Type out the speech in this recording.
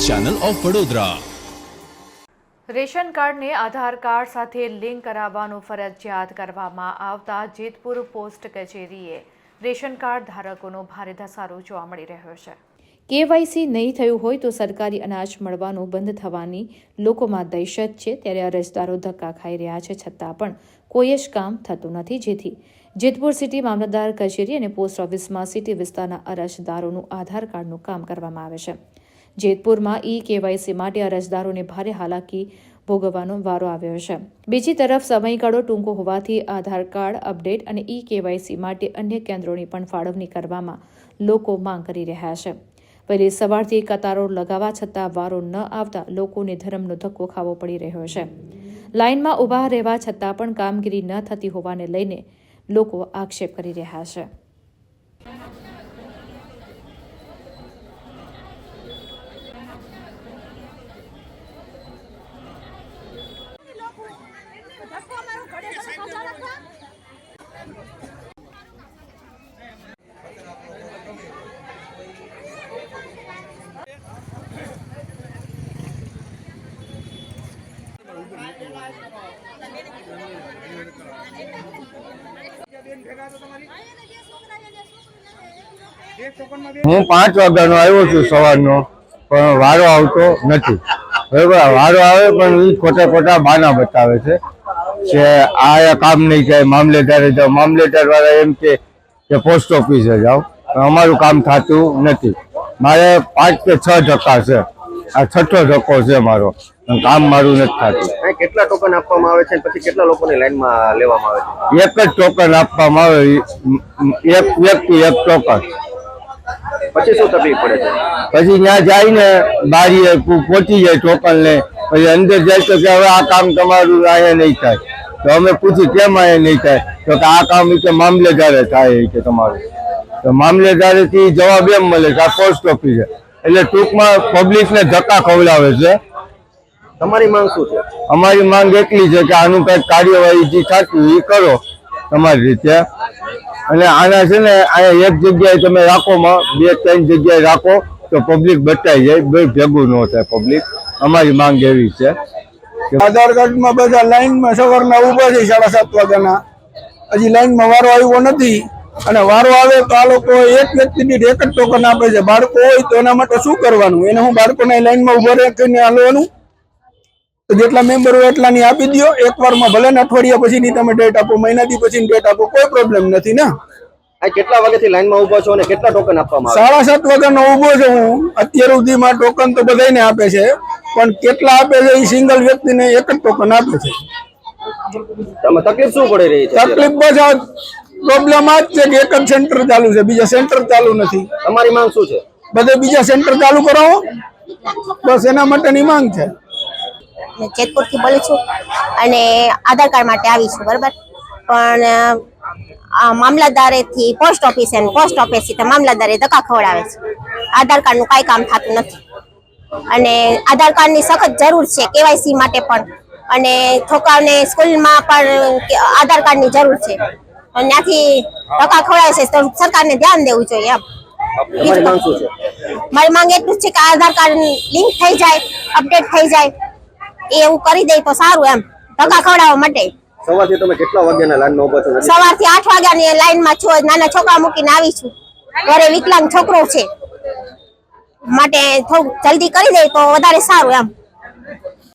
Channel of Vadodara. Ration કાર્ડને આધાર card સાથે link કરાવવાનું ફરજિયાત કરવામાં આવતા જેતપુર પોસ્ટ કચેરીએ રેશન કાર્ડ ધારકોનો ભારે ધસારો જોવા મળી રહ્યો છે। કેવાયસી નહીં થયું હોય તો સરકારી અનાજ મળવાનું બંધ થવાની લોકોમાં દહેશત છે, ત્યારે અરજદારો ધક્કા ખાઈ રહ્યા છે, છતાં પણ કોઈ જ કામ થતું નથી, જેથી જેતપુર સિટી મામલતદાર કચેરી અને પોસ્ટ ઓફિસમાં સિટી વિસ્તારના અરજદારોનું આધાર કાર્ડનું કામ કરવામાં આવે છે। જેતપુરમાં કેવાયસી માટે અરજદારોને ભારે હાલાકી ભોગવવાનો વારો આવ્યો છે। બીજી તરફ સમયગાળો ટૂંકો હોવાથી આધાર કાર્ડ અપડેટ અને કેવાયસી માટે અન્ય કેન્દ્રોની પણ ફાળવણી કરવામાં લોકો માંગ કરી રહ્યા છે। વહેલી સવારથી કતારો લગાવવા છતાં વારો ન આવતા લોકોને ધર્મનો ધક્કો ખાવો પડી રહ્યો છે। લાઇનમાં ઊભા રહેવા છતાં પણ કામગીરી ન થતી હોવાને લઈને લોકો આક્ષેપ કરી રહ્યા છે। હું 5 વાગ્યાનો આવ્યો છું સવારનો, પણ વારો આવતો નથી। બરાબર, વારો આવે પણ એ ખોટા ખોટા બહાના બતાવે છે કે આ કામ નહીં થાય, મામલેદારે જાઓ, મામલેદાર વાળા એમ કે પોસ્ટ ઓફિસે જાઓ, અમારું કામ થતું નથી। મારે 5 કે 6 ધક્કા છે, આ 6થો ધક્કો છે મારો, કામ મારું નથી થતું। કેટલા ટોકન આપવામાં આવે છે, પછી કેટલા લોકોની લાઈનમાં લેવામાં આવે છે? એક જ ટોકન આપવામાં આવે, એક વ્યક્તિ એક ટોકન। પછી શું તકલીફ પડે છે? પછી ત્યાં જઈને બારીએ પહોંચી જાય ટોકન લે, પછી અંદર જાય તો કે હવે આ કામ તમારું અહીંયા નહીં થાય। તો અમે પૂછી કેમ અહીંયા નહીં થાય, તો કે આ કામ કે મામલેદારે થાય કે તમારું। તો મામલેદારેથી જવાબ એમ મળે કે આ પોસ્ટ ઓફિસ છે, એટલે ટૂંકમાં પબ્લિકને ધક્કા ખવડાવે છે। તમારી માંગ શું છે? અમારી માંગ એટલી છે કે આનું કંઈક કાર્યવાહી જે થતું એ કરો તમારી રીતે, અને આના છે ને અહીંયા એક જગ્યાએ તમે રાખોમાં 2-3 જગ્યાએ રાખો તો પબ્લિક બચાઈ જાય, ભેગું ન થાય પબ્લિક। અમારી માંગ એવી છે। આધાર કાર્ડમાં બધા લાઈનમાં સવારના ઊભા છે 7:30 વાગ્યાના, હજી લાઈનમાં વારો આવ્યો નથી, અને વારો આવે તો આ લોકો એક વ્યક્તિ દીઠ એક જ ટોકન આપે છે। બાળકો હોય તો એના માટે શું કરવાનું? એને હું બાળકોને લાઈનમાં ઊભા રાખીને હાલવાનું? તો જેટલા મેમ્બર હોય એટલાની આપી દો એકવારમાં, ભલે ને અઠવાડિયા પછીની તમે ડેટ આપો, મહિનાથી પછીની ડેટ આપો, કોઈ પ્રોબ્લેમ નથી ને। આ કેટલા વાગ્યાથી લાઈનમાં ઊભા છો અને કેટલા ટોકન આપવામાં આવે? 7:30 વાગ્યાનો ઊભો છું હું। અત્યાર સુધીમાં ટોકન તો બધાને આપે છે, પણ કેટલા આપે છે એ સિંગલ વ્યક્તિને એક જ ટોકન આપે છે। તકલીફ શું પડી રહી છે? તકલીફ બસ આ પ્રોબ્લેમ આ જ છે કે એક જ સેન્ટર ચાલુ છે, બીજા સેન્ટર ચાલુ નથી। તમારી માંગ શું છે? બધે બીજા સેન્ટર ચાલુ કરાવો, બસ એના માટેની માંગ છે। જેતપુરથી બોલું છું અને આધાર કાર્ડ માટે આવી છું, બરાબર, પણ મામલતદારેથી પોસ્ટ ઓફિસ અને પોસ્ટ ઓફિસથી મામલતદારે ધક્કા ખવડાવે છે। આધાર કાર્ડનું કાંઈ કામ થતું નથી, અને આધાર કાર્ડની સખત જરૂર છે કેવાયસી માટે પણ, અને છોકરાઓને સ્કૂલમાં પણ આધાર કાર્ડની જરૂર છે, અને ત્યાંથી ધક્કા ખવડાવે છે, તો સરકારને ધ્યાન દેવું જોઈએ એમ। તમારી માંગ શું છે? મારી માંગ એટલું જ છે કે આધાર કાર્ડ લિંક થઈ જાય, અપડેટ થઈ જાય, એવું કરી દે તો સારું એમ, ધક્કા ખવડાવવા માટે। સવારથી તમે કેટલા વાગ્યાના લાઈનમાં ઊભા છો? સવારથી 8 વાગ્યાની લાઈનમાં છું, નાના છોકરા મૂકીને આવી છું, ઘરે વિકલાંગ છોકરો છે, માટે થોડું જલ્દી કરી દે તો વધારે સારું એમ।